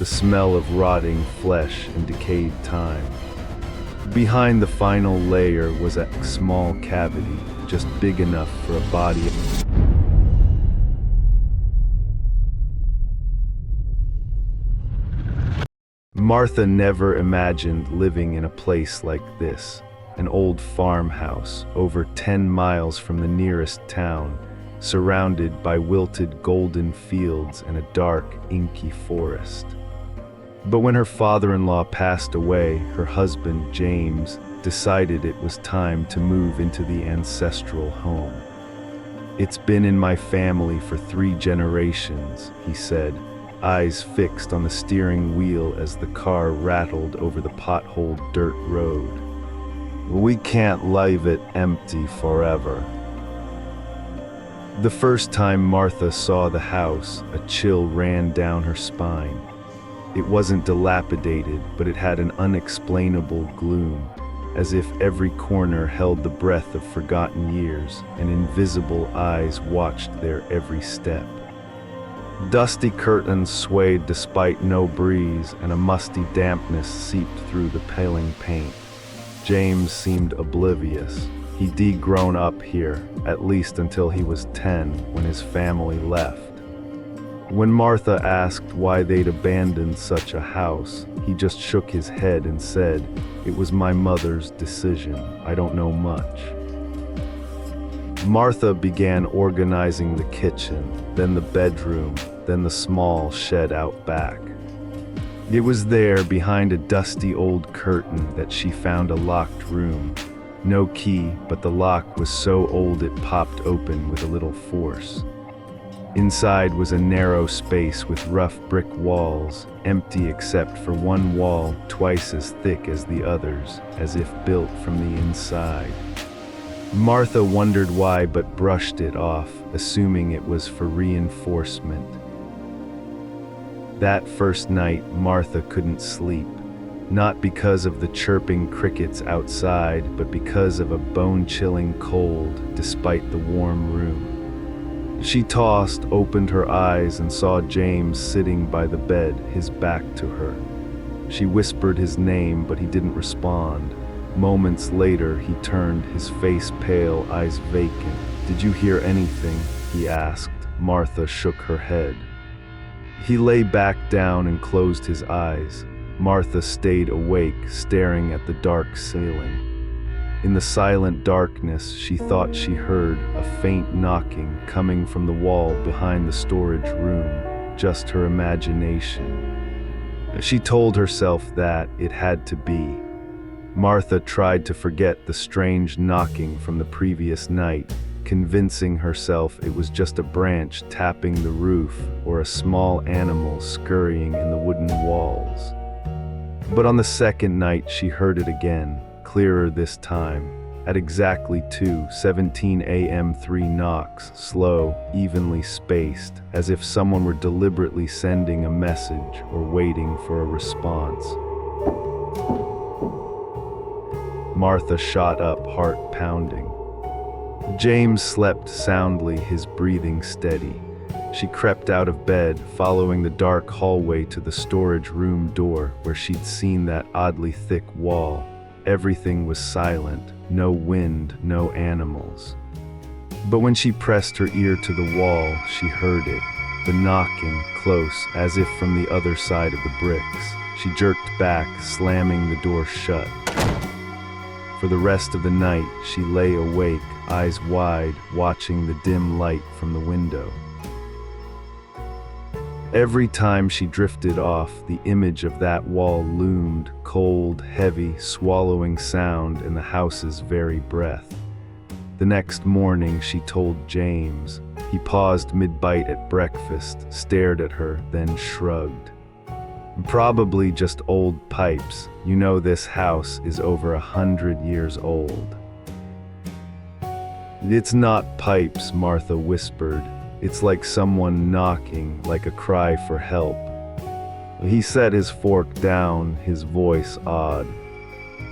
the smell of rotting flesh and decayed time. Behind the final layer was a small cavity, just big enough for a body. Martha never imagined living in a place like this, an old farmhouse over 10 miles from the nearest town, surrounded by wilted golden fields and a dark, inky forest. But when her father-in-law passed away, her husband, James, decided it was time to move into the ancestral home. "It's been in my family for 3 generations," he said, eyes fixed on the steering wheel as the car rattled over the potholed dirt road. "We can't leave it empty forever." The first time Martha saw the house, a chill ran down her spine. It wasn't dilapidated, but it had an unexplainable gloom, as if every corner held the breath of forgotten years, and invisible eyes watched their every step. Dusty curtains swayed despite no breeze, and a musty dampness seeped through the paling paint. James seemed oblivious. He'd grown up here, at least until he was 10, when his family left. When Martha asked why they'd abandoned such a house, he just shook his head and said, "It was my mother's decision. I don't know much." Martha began organizing the kitchen, then the bedroom, then the small shed out back. It was there, behind a dusty old curtain, that she found a locked room. No key, but the lock was so old it popped open with a little force. Inside was a narrow space with rough brick walls, empty except for one wall twice as thick as the others, as if built from the inside. Martha wondered why, but brushed it off, assuming it was for reinforcement. That first night, Martha couldn't sleep, not because of the chirping crickets outside, but because of a bone-chilling cold, despite the warm room. She tossed, opened her eyes, and saw James sitting by the bed, his back to her. She whispered his name, but he didn't respond. Moments later, he turned, his face pale, eyes vacant. "Did you hear anything?" he asked. Martha shook her head. He lay back down and closed his eyes. Martha stayed awake, staring at the dark ceiling. In the silent darkness, she thought she heard a faint knocking coming from the wall behind the storage room, just her imagination. She told herself that it had to be. Martha tried to forget the strange knocking from the previous night, convincing herself it was just a branch tapping the roof or a small animal scurrying in the wooden walls. But on the second night, she heard it again, clearer this time. At exactly 2:17 a.m., 3 knocks, slow, evenly spaced, as if someone were deliberately sending a message or waiting for a response. Martha shot up, heart pounding. James slept soundly, his breathing steady. She crept out of bed, following the dark hallway to the storage room door where she'd seen that oddly thick wall. Everything was silent, no wind, no animals. But when she pressed her ear to the wall, she heard it, the knocking, close, as if from the other side of the bricks. She jerked back, slamming the door shut. For the rest of the night, she lay awake, eyes wide, watching the dim light from the window. Every time she drifted off, the image of that wall loomed, cold, heavy, swallowing sound in the house's very breath. The next morning, she told James. He paused mid-bite at breakfast, stared at her, then shrugged. "Probably just old pipes. You know this house is over 100 years old." "It's not pipes," Martha whispered. "It's like someone knocking, like a cry for help." He set his fork down, his voice odd.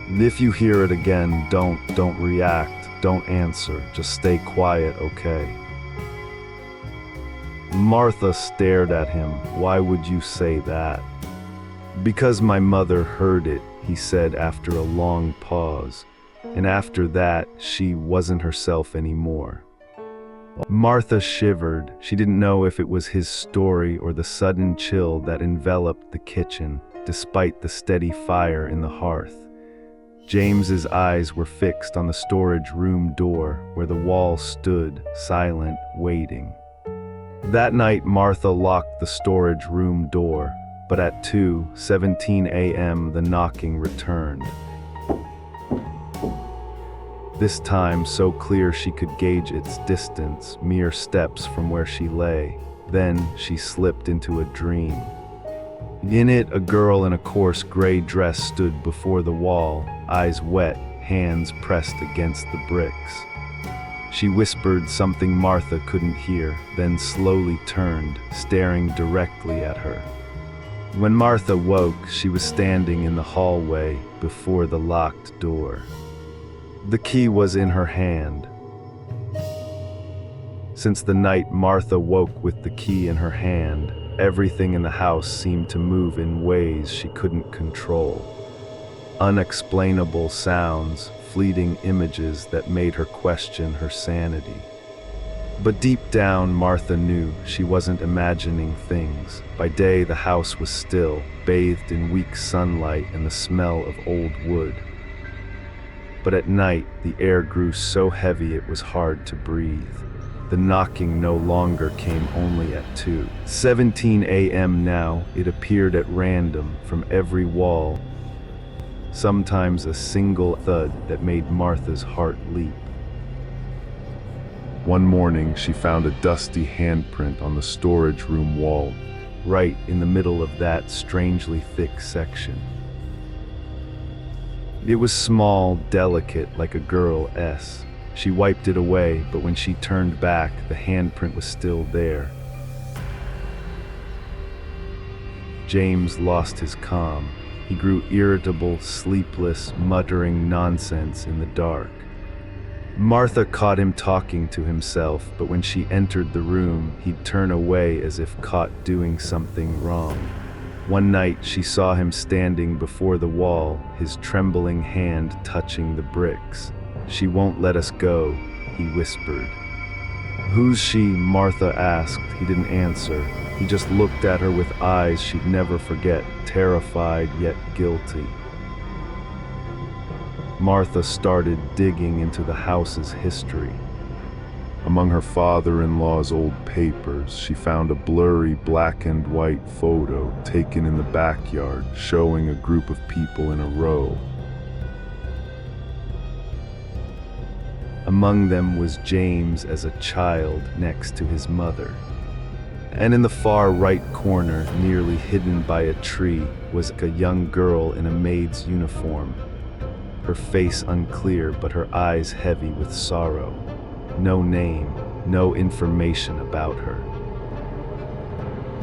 "If you hear it again, don't react, don't answer, just stay quiet, okay?" Martha stared at him. "Why would you say that?" "Because my mother heard it," he said after a long pause. "And after that, she wasn't herself anymore." Martha shivered. She didn't know if it was his story or the sudden chill that enveloped the kitchen, despite the steady fire in the hearth. James's eyes were fixed on the storage room door, where the wall stood, silent, waiting. That night, Martha locked the storage room door, but at 2:17 a.m. the knocking returned. This time so clear she could gauge its distance, mere steps from where she lay. Then she slipped into a dream. In it, a girl in a coarse gray dress stood before the wall, eyes wet, hands pressed against the bricks. She whispered something Martha couldn't hear, then slowly turned, staring directly at her. When Martha woke, she was standing in the hallway before the locked door. The key was in her hand. Since the night Martha woke with the key in her hand, everything in the house seemed to move in ways she couldn't control. Unexplainable sounds, fleeting images that made her question her sanity. But deep down, Martha knew she wasn't imagining things. By day, the house was still, bathed in weak sunlight and the smell of old wood. But at night, the air grew so heavy it was hard to breathe. The knocking no longer came only at 2:17 a.m. now. It appeared at random from every wall, sometimes a single thud that made Martha's heart leap. One morning, she found a dusty handprint on the storage room wall, right in the middle of that strangely thick section. It was small, delicate, like a girl S. She wiped it away, but when she turned back, the handprint was still there. James lost his calm. He grew irritable, sleepless, muttering nonsense in the dark. Martha caught him talking to himself, but when she entered the room, he'd turn away as if caught doing something wrong. One night, she saw him standing before the wall, his trembling hand touching the bricks. "She won't let us go," he whispered. "Who's she?" Martha asked. He didn't answer. He just looked at her with eyes she'd never forget, terrified yet guilty. Martha started digging into the house's history. Among her father-in-law's old papers, she found a blurry black and white photo taken in the backyard showing a group of people in a row. Among them was James as a child next to his mother. And in the far right corner, nearly hidden by a tree, was a young girl in a maid's uniform. Her face unclear, but her eyes heavy with sorrow. No name, no information about her.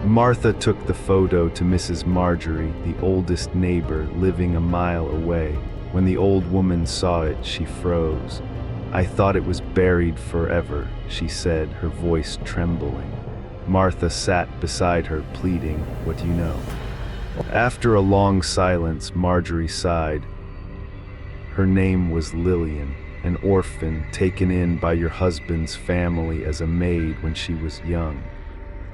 Martha took the photo to Mrs. Marjorie, the oldest neighbor living a mile away. When the old woman saw it, she froze. "I thought it was buried forever," she said, her voice trembling. Martha sat beside her, pleading, "What do you know?" After a long silence, Marjorie sighed. "Her name was Lillian, an orphan taken in by your husband's family as a maid when she was young.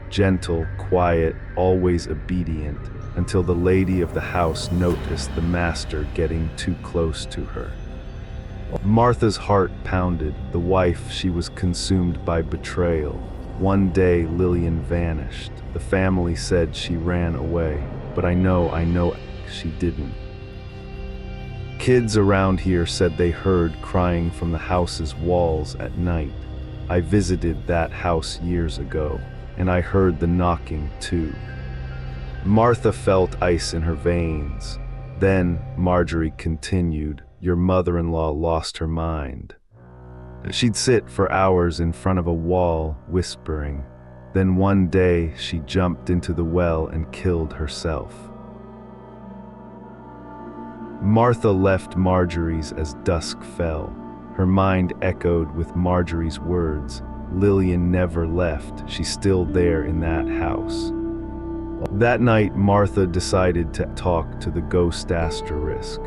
Gentle, quiet, always obedient, until the lady of the house noticed the master getting too close to her." Martha's heart pounded. The wife, she was consumed by betrayal. One day, Lillian vanished. The family said she ran away, but I know she didn't. Kids around here said they heard crying from the house's walls at night. I visited that house years ago, and I heard the knocking too. Martha felt ice in her veins. Then, Marjorie continued, your mother-in-law lost her mind. She'd sit for hours in front of a wall, whispering. Then one day, she jumped into the well and killed herself. Martha left Marjorie's as dusk fell. Her mind echoed with Marjorie's words. Lillian never left. She's still there in that house. That night, Martha decided to talk to the ghost asterisk.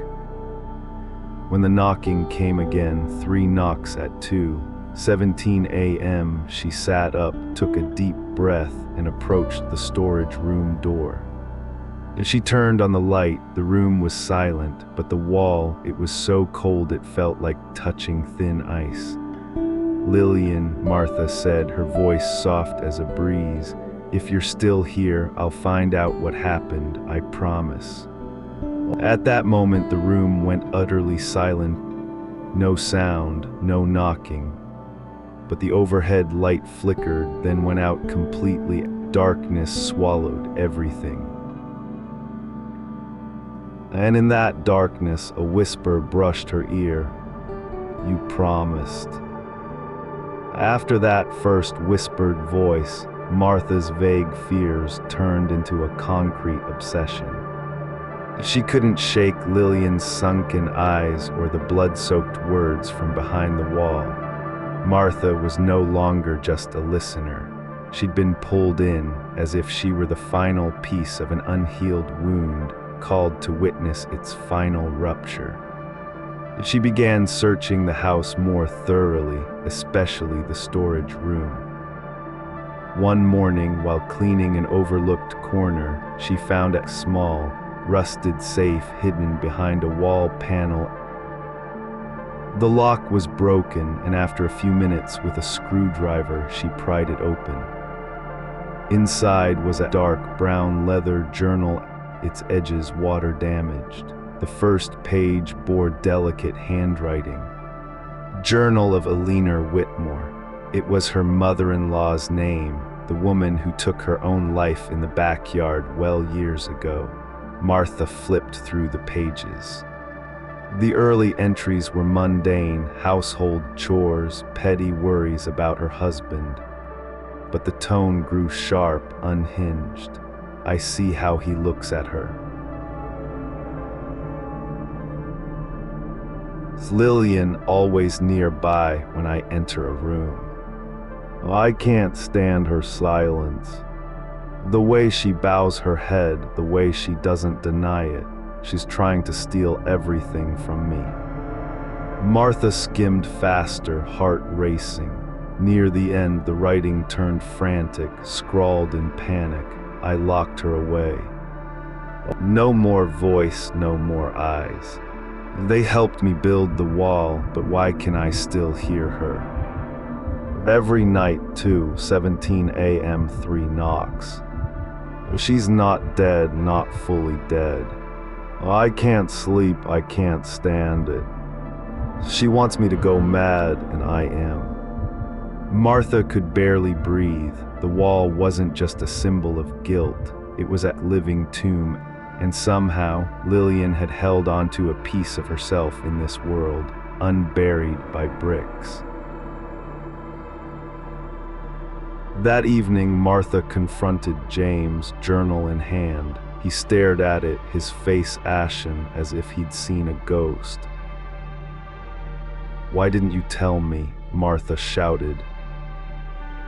When the knocking came again, 3 knocks at 2:17 a.m., she sat up, took a deep breath, and approached the storage room door. As she turned on the light, the room was silent, but the wall, it was so cold it felt like touching thin ice. "Lillian," Martha said, her voice soft as a breeze, "if you're still here, I'll find out what happened, I promise." At that moment, the room went utterly silent. No sound, no knocking. But the overhead light flickered, then went out completely. Darkness swallowed everything. And in that darkness, a whisper brushed her ear. "You promised." After that first whispered voice, Martha's vague fears turned into a concrete obsession. She couldn't shake Lillian's sunken eyes or the blood-soaked words from behind the wall. Martha was no longer just a listener. She'd been pulled in, as if she were the final piece of an unhealed wound, called to witness its final rupture. She began searching the house more thoroughly, especially the storage room. One morning, while cleaning an overlooked corner, she found a small, rusted safe hidden behind a wall panel. The lock was broken, and after a few minutes, with a screwdriver, she pried it open. Inside was a dark brown leather journal, its edges water-damaged. The first page bore delicate handwriting. Journal of Eleanor Whitmore. It was her mother-in-law's name, the woman who took her own life in the backyard years ago. Martha flipped through the pages. The early entries were mundane, household chores, petty worries about her husband. But the tone grew sharp, unhinged. "I see how he looks at her. Lillian always nearby when I enter a room. I can't stand her silence. The way she bows her head, the way she doesn't deny it. She's trying to steal everything from me." Martha skimmed faster, heart racing. Near the end, the writing turned frantic, scrawled in panic. I locked her away. No more voice, no more eyes. They helped me build the wall, but why can I still hear her? Every night, 2:17 a.m., 3 knocks. She's not dead, not fully dead. I can't sleep, I can't stand it. She wants me to go mad, and I am. Martha could barely breathe. The wall wasn't just a symbol of guilt, it was a living tomb, and somehow Lillian had held onto a piece of herself in this world, unburied by bricks. That evening, Martha confronted James, journal in hand. He stared at it, his face ashen, as if he'd seen a ghost. "Why didn't you tell me?" Martha shouted.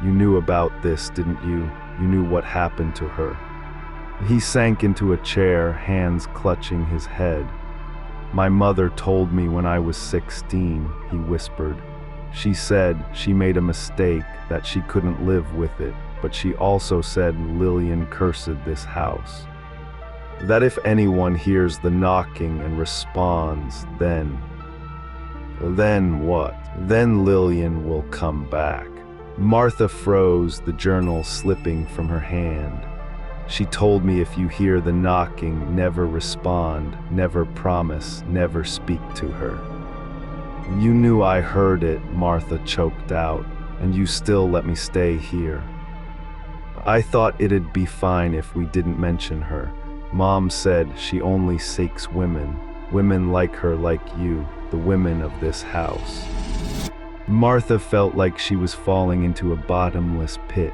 "You knew about this, didn't you? You knew what happened to her." He sank into a chair, hands clutching his head. "My mother told me when I was 16, he whispered. "She said she made a mistake, that she couldn't live with it, but she also said Lillian cursed this house. That if anyone hears the knocking and responds, then what? Then Lillian will come back." Martha froze, the journal slipping from her hand. "She told me if you hear the knocking, never respond, never promise, never speak to her." "You knew I heard it," Martha choked out, "and you still let me stay here." "I thought it'd be fine if we didn't mention her. Mom said she only seeks women like her, like you, the women of this house." Martha felt like she was falling into a bottomless pit.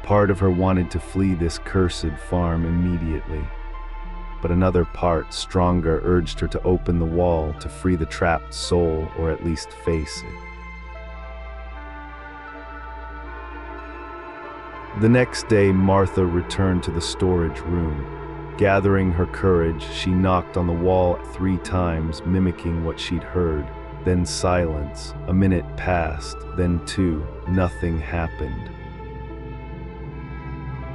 Part of her wanted to flee this cursed farm immediately. But another part, stronger, urged her to open the wall, to free the trapped soul, or at least face it. The next day, Martha returned to the storage room. Gathering her courage, she knocked on the wall 3 times, mimicking what she'd heard. Then silence. A minute passed, then 2. Nothing happened.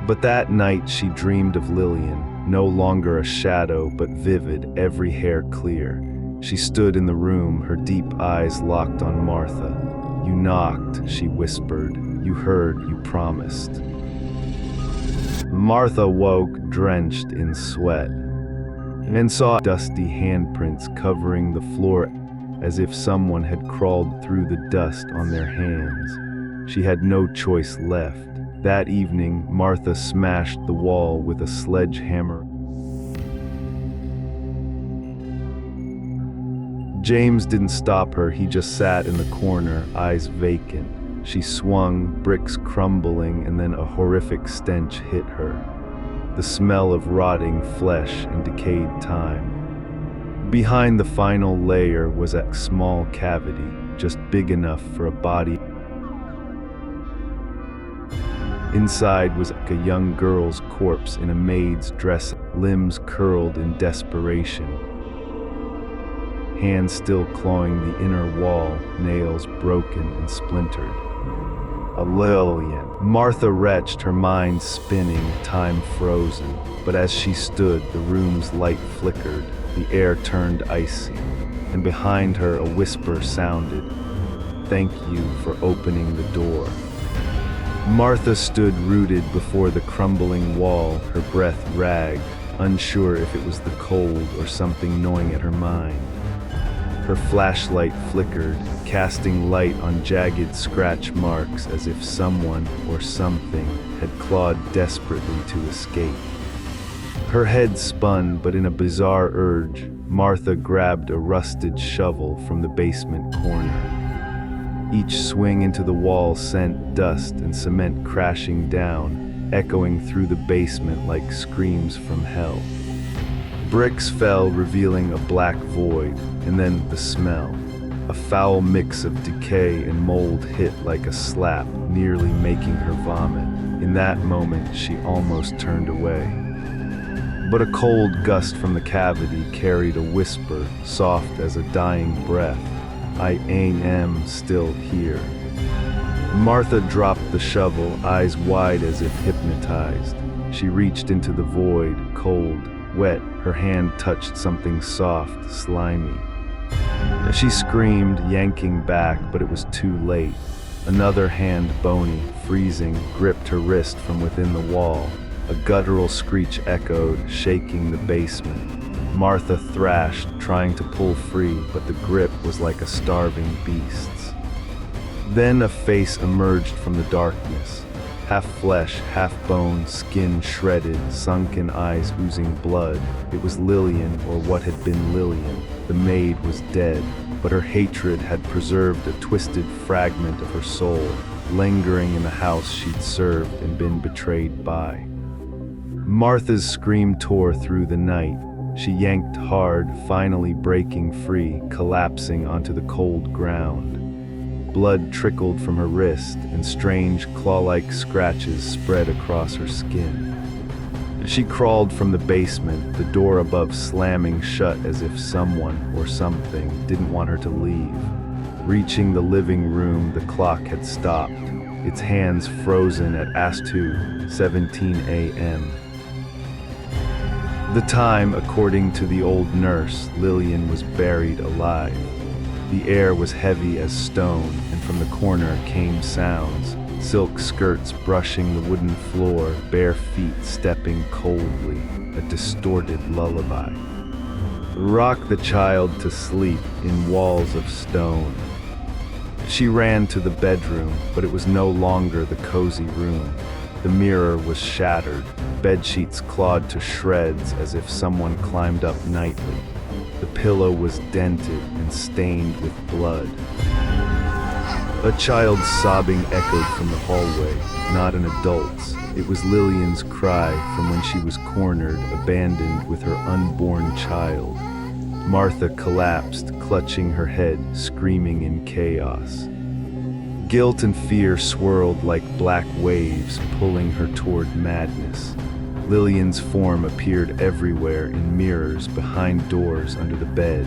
But that night she dreamed of Lillian, no longer a shadow but vivid, every hair clear. She stood in the room, her deep eyes locked on Martha. "You knocked," she whispered. "You heard, you promised." Martha woke, drenched in sweat, and saw dusty handprints covering the floor, as if someone had crawled through the dust on their hands. She had no choice left. That evening, Martha smashed the wall with a sledgehammer. James didn't stop her, he just sat in the corner, eyes vacant. She swung, bricks crumbling, and then a horrific stench hit her. The smell of rotting flesh and decayed time. Behind the final layer was a small cavity, just big enough for a body. Inside was a young girl's corpse in a maid's dress, limbs curled in desperation. Hands still clawing the inner wall, nails broken and splintered. A Lillian. Martha retched, her mind spinning, time frozen. But as she stood, the room's light flickered, the air turned icy, and behind her a whisper sounded, "Thank you for opening the door." Martha stood rooted before the crumbling wall, her breath ragged, unsure if it was the cold or something gnawing at her mind. Her flashlight flickered, casting light on jagged scratch marks as if someone or something had clawed desperately to escape. Her head spun, but in a bizarre urge, Martha grabbed a rusted shovel from the basement corner. Each swing into the wall sent dust and cement crashing down, echoing through the basement like screams from hell. Bricks fell, revealing a black void, and then the smell. A foul mix of decay and mold hit like a slap, nearly making her vomit. In that moment, she almost turned away. But a cold gust from the cavity carried a whisper, soft as a dying breath. "I am still here." Martha dropped the shovel, eyes wide as if hypnotized. She reached into the void, cold, wet. Her hand touched something soft, slimy. She screamed, yanking back, but it was too late. Another hand, bony, freezing, gripped her wrist from within the wall. A guttural screech echoed, shaking the basement. Martha thrashed, trying to pull free, but the grip was like a starving beast's. Then a face emerged from the darkness. Half flesh, half bone, skin shredded, sunken eyes oozing blood. It was Lillian, or what had been Lillian. The maid was dead, but her hatred had preserved a twisted fragment of her soul, lingering in the house she'd served and been betrayed by. Martha's scream tore through the night. She yanked hard, finally breaking free, collapsing onto the cold ground. Blood trickled from her wrist, and strange claw-like scratches spread across her skin. She crawled from the basement, the door above slamming shut as if someone or something didn't want her to leave. Reaching the living room, the clock had stopped, its hands frozen at *17 a.m. The time, according to the old nurse, Lillian was buried alive. The air was heavy as stone, and from the corner came sounds. Silk skirts brushing the wooden floor, bare feet stepping coldly, a distorted lullaby. Rock the child to sleep in walls of stone. She ran to the bedroom, but it was no longer the cozy room. The mirror was shattered, bedsheets clawed to shreds as if someone climbed up nightly. The pillow was dented and stained with blood. A child's sobbing echoed from the hallway, not an adult's. It was Lillian's cry from when she was cornered, abandoned with her unborn child. Martha collapsed, clutching her head, screaming in chaos. Guilt and fear swirled like black waves, pulling her toward madness. Lillian's form appeared everywhere, in mirrors, behind doors, under the bed.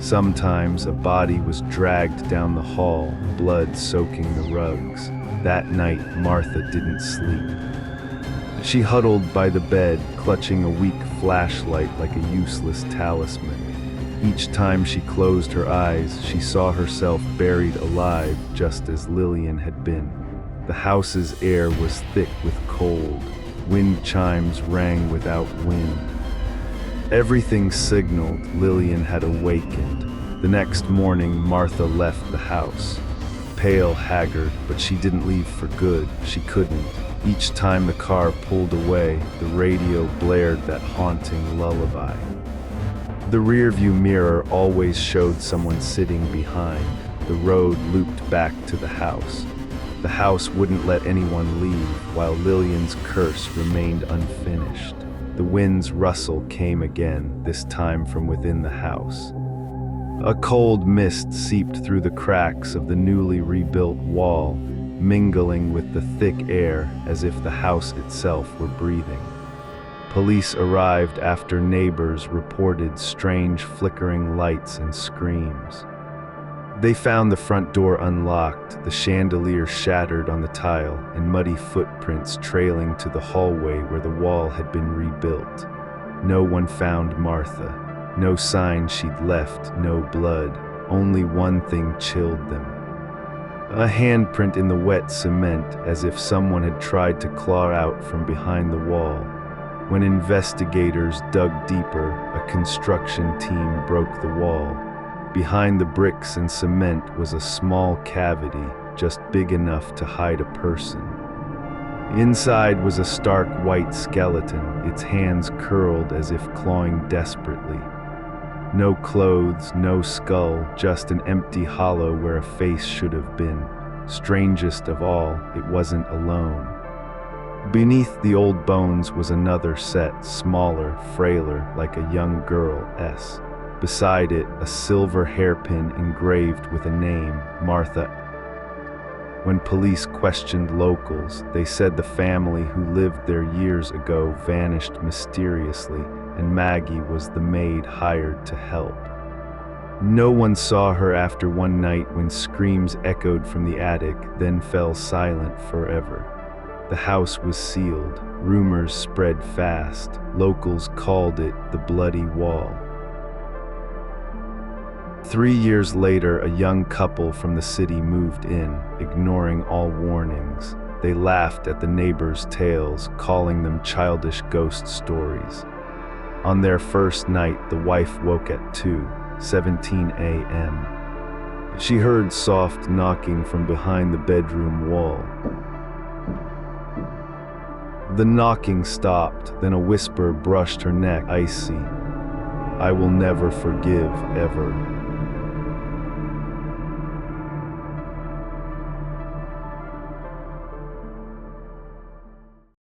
Sometimes a body was dragged down the hall, blood soaking the rugs. That night, Martha didn't sleep. She huddled by the bed, clutching a weak flashlight like a useless talisman. Each time she closed her eyes, she saw herself buried alive, just as Lillian had been. The house's air was thick with cold. Wind chimes rang without wind. Everything signaled Lillian had awakened. The next morning, Martha left the house. Pale, haggard, but she didn't leave for good. She couldn't. Each time the car pulled away, the radio blared that haunting lullaby. The rearview mirror always showed someone sitting behind. The road looped back to the house. The house wouldn't let anyone leave, while Lillian's curse remained unfinished. The wind's rustle came again, this time from within the house. A cold mist seeped through the cracks of the newly rebuilt wall, mingling with the thick air as if the house itself were breathing. Police arrived after neighbors reported strange flickering lights and screams. They found the front door unlocked, the chandelier shattered on the tile, and muddy footprints trailing to the hallway where the wall had been rebuilt. No one found Martha. No sign she'd left, no blood. Only one thing chilled them. A handprint in the wet cement, as if someone had tried to claw out from behind the wall. When investigators dug deeper, a construction team broke the wall. Behind the bricks and cement was a small cavity, just big enough to hide a person. Inside was a stark white skeleton, its hands curled as if clawing desperately. No clothes, no skull, just an empty hollow where a face should have been. Strangest of all, it wasn't alone. Beneath the old bones was another set, smaller, frailer, like a young girl's. Beside it, a silver hairpin engraved with a name, Martha. When police questioned locals, they said the family who lived there years ago vanished mysteriously, and Maggie was the maid hired to help. No one saw her after one night when screams echoed from the attic, then fell silent forever. The house was sealed. Rumors spread fast. Locals called it the Bloody Wall. 3 years later, a young couple from the city moved in, ignoring all warnings. They laughed at the neighbors' tales, calling them childish ghost stories. On their first night, the wife woke at 2:17 a.m. She heard soft knocking from behind the bedroom wall. The knocking stopped, then a whisper brushed her neck, icy. "I will never forgive, ever."